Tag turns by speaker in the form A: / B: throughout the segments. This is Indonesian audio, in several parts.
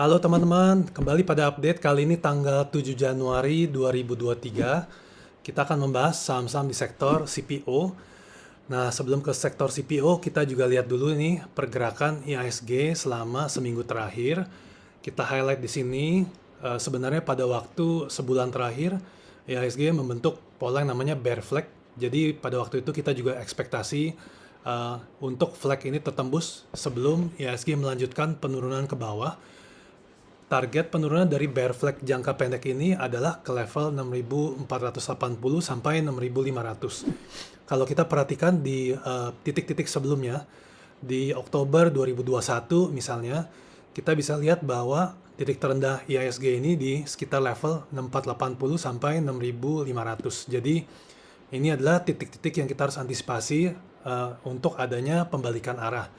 A: Halo teman-teman, kembali pada update kali ini tanggal 7 Januari 2023. Kita akan membahas saham-saham di sektor CPO. Nah, sebelum ke sektor CPO, kita juga lihat dulu nih pergerakan IHSG selama seminggu terakhir. Kita highlight di sini, sebenarnya pada waktu sebulan terakhir, IHSG membentuk pola yang namanya bear flag. Jadi pada waktu itu kita juga ekspektasi untuk flag ini tertembus sebelum IHSG melanjutkan penurunan ke bawah. Target penurunan dari bear flag jangka pendek ini adalah ke level 6.480 sampai 6.500. Kalau kita perhatikan di titik-titik sebelumnya, di Oktober 2021 misalnya, kita bisa lihat bahwa titik terendah IHSG ini di sekitar level 6.480 sampai 6.500. Jadi ini adalah titik-titik yang kita harus antisipasi untuk adanya pembalikan arah.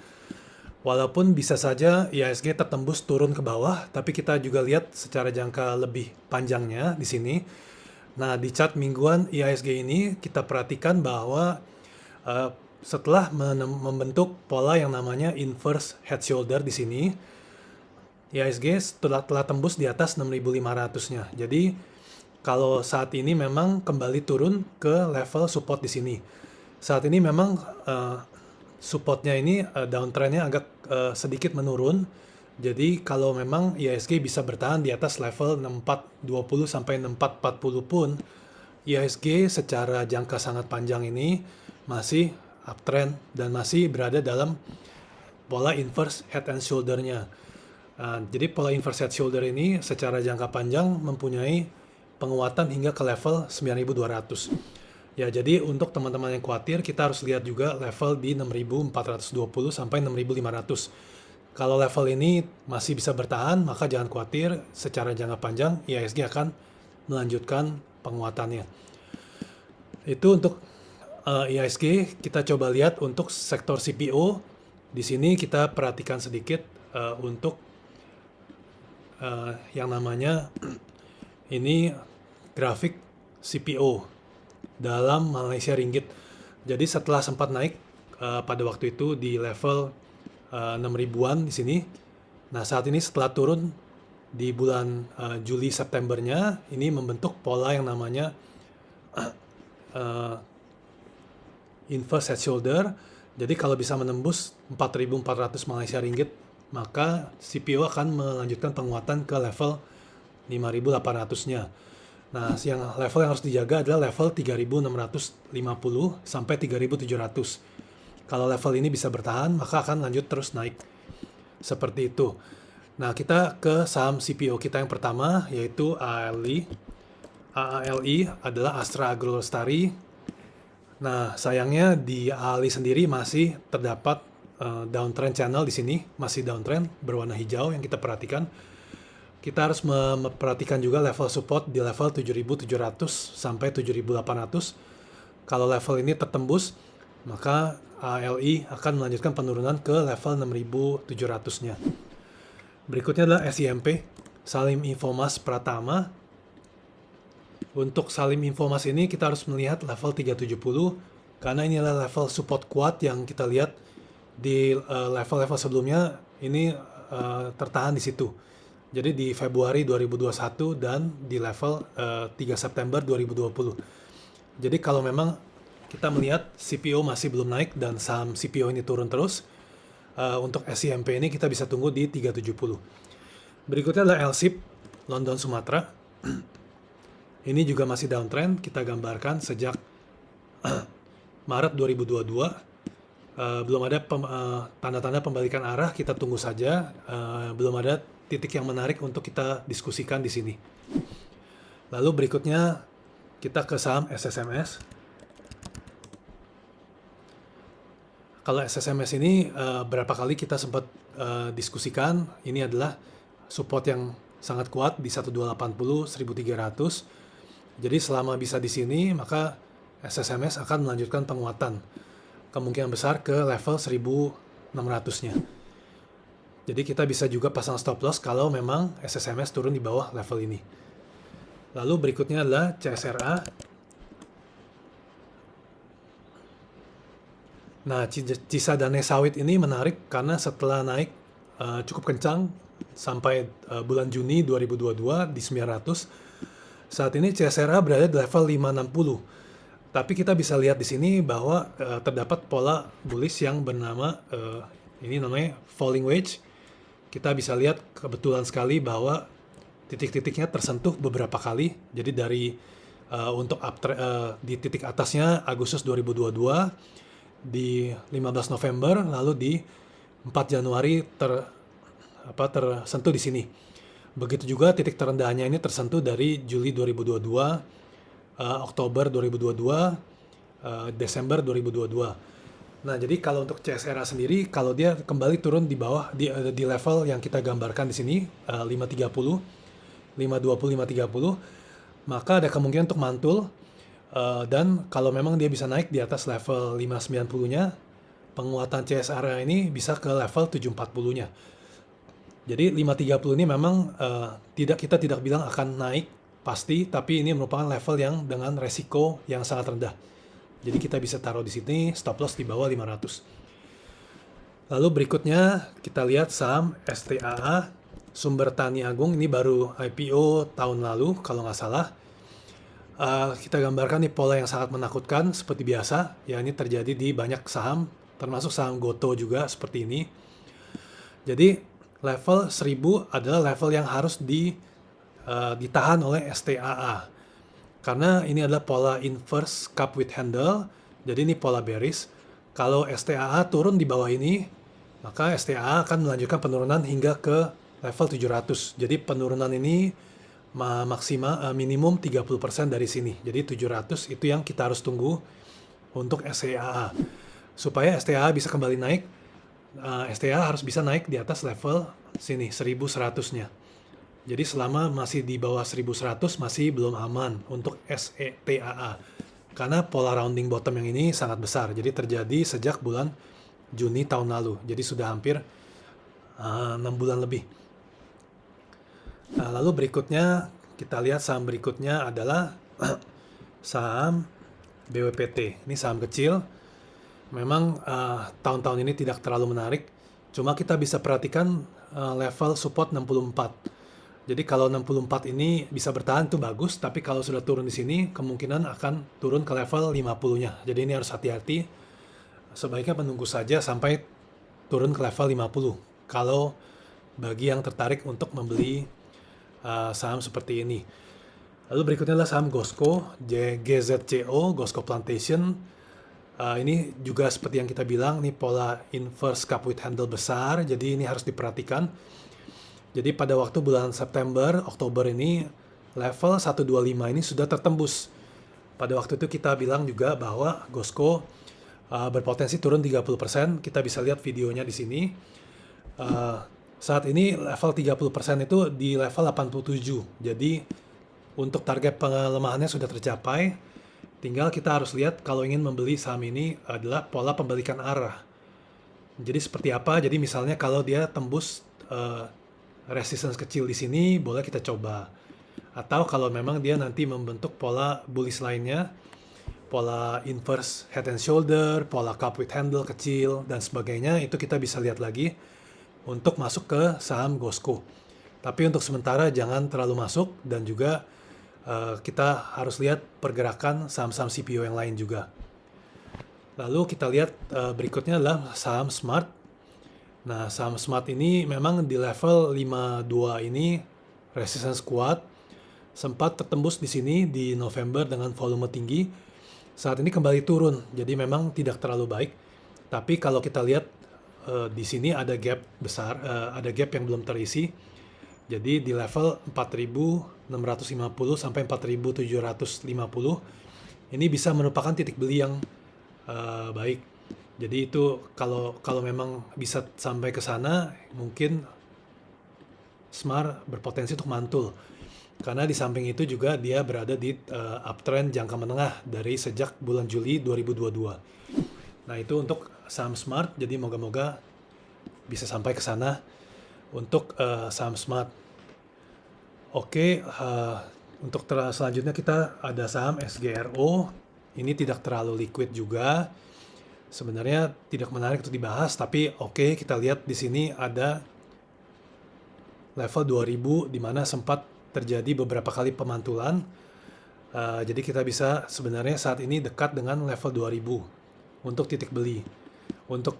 A: Walaupun bisa saja IHSG tertembus turun ke bawah, tapi kita juga lihat secara jangka lebih panjangnya di sini. Nah, di chart mingguan IHSG ini kita perhatikan bahwa setelah membentuk pola yang namanya inverse head shoulder di sini, IHSG telah tembus di atas 6.500-nya. Jadi kalau saat ini memang kembali turun ke level support di sini. Saat ini memang supportnya ini downtrendnya agak sedikit menurun. Jadi kalau memang IHSG bisa bertahan di atas level 6420 sampai 6440 pun, IHSG secara jangka sangat panjang ini masih uptrend dan masih berada dalam pola inverse head and shoulder-nya. Jadi pola inverse head shoulder ini secara jangka panjang mempunyai penguatan hingga ke level 9.200. Ya, jadi untuk teman-teman yang khawatir, kita harus lihat juga level di 6.420 sampai 6.500. Kalau level ini masih bisa bertahan, maka jangan khawatir, secara jangka panjang IHSG akan melanjutkan penguatannya. Itu untuk IHSG. Kita coba lihat untuk sektor CPO. Di sini kita perhatikan sedikit untuk yang namanya ini grafik CPO dalam Malaysia Ringgit. Jadi setelah sempat naik pada waktu itu di level 6.000-an di sini. Nah, saat ini setelah turun di bulan Juli Septembernya, ini membentuk pola yang namanya inverse head shoulder. Jadi kalau bisa menembus 4.400 Malaysia Ringgit, maka CPO akan melanjutkan penguatan ke level 5.800-nya. Nah, level yang harus dijaga adalah level 3.650 sampai 3.700. Kalau level ini bisa bertahan, maka akan lanjut terus naik. Seperti itu. Nah, kita ke saham CPO kita yang pertama, yaitu AALI. AALI adalah Astra Agro Lestari. Nah, sayangnya di AALI sendiri masih terdapat downtrend channel di sini, masih downtrend berwarna hijau yang kita perhatikan. Kita harus memperhatikan juga level support di level 7.700 sampai 7.800. Kalau level ini tertembus, maka ALI akan melanjutkan penurunan ke level 6.700-nya. Berikutnya adalah SIMP, Salim Infomas Pratama. Untuk Salim Infomas ini kita harus melihat level 370, karena ini adalah level support kuat yang kita lihat di level-level sebelumnya ini tertahan di situ. Jadi di Februari 2021 dan di level 3 September 2020. Jadi kalau memang kita melihat CPO masih belum naik dan saham CPO ini turun terus, untuk SIMP ini kita bisa tunggu di 370. Berikutnya adalah LSIP, London Sumatera. Ini juga masih downtrend, kita gambarkan sejak Maret 2022. Belum ada tanda-tanda pembalikan arah, kita tunggu saja. Belum ada titik yang menarik untuk kita diskusikan di sini. Lalu berikutnya kita ke saham SSMS. Kalau SSMS ini berapa kali kita sempat diskusikan, ini adalah support yang sangat kuat di 1280, 1300. Jadi selama bisa di sini, maka SSMS akan melanjutkan penguatan. Kemungkinan besar ke level 1600-nya. Jadi kita bisa juga pasang stop loss kalau memang SSMS turun di bawah level ini. Lalu berikutnya adalah CSRA. Nah, Cisadane sawit ini menarik karena setelah naik cukup kencang sampai bulan Juni 2022 di 900. Saat ini CSRA berada di level 560. Tapi kita bisa lihat di sini bahwa terdapat pola bullish yang bernama ini namanya falling wedge. Kita bisa lihat kebetulan sekali bahwa titik-titiknya tersentuh beberapa kali. Jadi dari untuk di titik atasnya Agustus 2022, di 15 November, lalu di 4 Januari tersentuh di sini. Begitu juga titik terendahnya ini tersentuh dari Juli 2022, Oktober 2022, Desember 2022. Nah, jadi kalau untuk CSRA sendiri, kalau dia kembali turun di bawah di level yang kita gambarkan di sini 530, 520, 530, maka ada kemungkinan untuk mantul, dan kalau memang dia bisa naik di atas level 590-nya, penguatan CSRA ini bisa ke level 740-nya. Jadi 530 ini memang kita tidak bilang akan naik pasti, tapi ini merupakan level yang dengan resiko yang sangat rendah. Jadi kita bisa taruh di sini stop loss di bawah 500. Lalu berikutnya kita lihat saham STAA, Sumber Tani Agung. Ini baru IPO tahun lalu kalau nggak salah. Kita gambarkan nih pola yang sangat menakutkan seperti biasa. Ya, ini terjadi di banyak saham, termasuk saham Goto juga seperti ini. Jadi level 1000 adalah level yang harus ditahan oleh STAA. Karena ini adalah pola inverse cup with handle, jadi ini pola bearish. Kalau STAA turun di bawah ini, maka STAA akan melanjutkan penurunan hingga ke level 700. Jadi penurunan ini minimum 30% dari sini. Jadi 700 itu yang kita harus tunggu untuk STAA. Supaya STAA bisa kembali naik, STAA harus bisa naik di atas level sini 1100-nya. Jadi selama masih di bawah 1100 masih belum aman untuk SETAA. Karena pola rounding bottom yang ini sangat besar. Jadi terjadi sejak bulan Juni tahun lalu. Jadi sudah hampir 6 bulan lebih. Nah, lalu berikutnya kita lihat saham berikutnya adalah saham BWPT. Ini saham kecil. Memang tahun-tahun ini tidak terlalu menarik. Cuma kita bisa perhatikan level support 64. Jadi kalau 64 ini bisa bertahan itu bagus, tapi kalau sudah turun di sini kemungkinan akan turun ke level 50-nya. Jadi ini harus hati-hati. Sebaiknya menunggu saja sampai turun ke level 50. Kalau bagi yang tertarik untuk membeli saham seperti ini. Lalu berikutnya adalah saham GOSCO, GZCO, GOSCO Plantation. Ini juga seperti yang kita bilang, ini pola inverse cup with handle besar, jadi ini harus diperhatikan. Jadi pada waktu bulan September, Oktober ini level 125 ini sudah tertembus. Pada waktu itu kita bilang juga bahwa GOSCO berpotensi turun 30%. Kita bisa lihat videonya di sini. Saat ini level 30% itu di level 87. Jadi untuk target pelemahannya sudah tercapai. Tinggal kita harus lihat kalau ingin membeli saham ini adalah pola pembalikan arah. Jadi seperti apa? Jadi misalnya kalau dia tembus resistance kecil di sini, boleh kita coba. Atau kalau memang dia nanti membentuk pola bullish lainnya, pola inverse head and shoulder, pola cup with handle kecil, dan sebagainya, itu kita bisa lihat lagi untuk masuk ke saham GOSCO. Tapi untuk sementara jangan terlalu masuk, dan juga kita harus lihat pergerakan saham-saham CPO yang lain juga. Lalu kita lihat berikutnya adalah saham Smart. Nah, saham Smart ini memang di level 52 ini resistance kuat, sempat tertembus di sini di November dengan volume tinggi. Saat ini kembali turun, jadi memang tidak terlalu baik. Tapi kalau kita lihat di sini ada gap besar, ada gap yang belum terisi. Jadi di level 4.650 sampai 4.750 ini bisa merupakan titik beli yang baik. Jadi itu kalau memang bisa sampai ke sana, mungkin Smart berpotensi untuk mantul. Karena di samping itu juga dia berada di uptrend jangka menengah dari sejak bulan Juli 2022. Nah, itu untuk saham Smart, jadi moga-moga bisa sampai ke sana untuk saham Smart. Oke, untuk selanjutnya kita ada saham SGRO. Ini tidak terlalu liquid juga. Sebenarnya tidak menarik untuk dibahas, tapi oke, kita lihat di sini ada level 2000 di mana sempat terjadi beberapa kali pemantulan. Jadi kita bisa sebenarnya saat ini dekat dengan level 2000 untuk titik beli. Untuk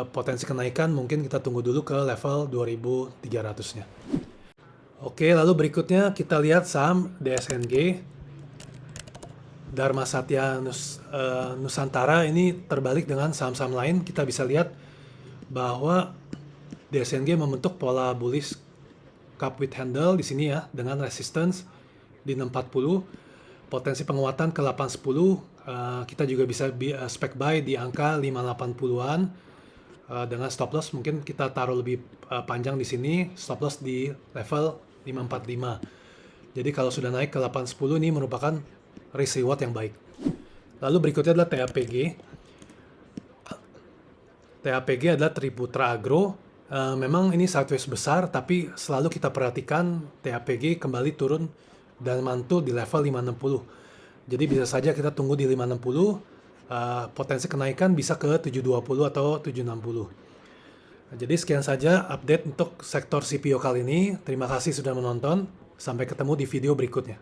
A: potensi kenaikan mungkin kita tunggu dulu ke level 2300-nya. Oke, lalu berikutnya kita lihat saham DSNG. Dharma Satya Nusantara ini terbalik dengan saham-saham lain. Kita bisa lihat bahwa DSNG membentuk pola bullish cup with handle di sini ya, dengan resistance di 640, potensi penguatan ke 810. Kita juga bisa spec buy di angka 580-an dengan stop loss mungkin kita taruh lebih panjang di sini, stop loss di level 545. Jadi kalau sudah naik ke 810 ini merupakan risk reward yang baik. Lalu berikutnya adalah TAPG. TAPG adalah Triputra Agro. Memang ini sideways besar, tapi selalu kita perhatikan TAPG kembali turun dan mantul di level 560. Jadi bisa saja kita tunggu di 560, potensi kenaikan bisa ke 720 atau 760. Jadi sekian saja update untuk sektor CPO kali ini. Terima kasih sudah menonton. Sampai ketemu di video berikutnya.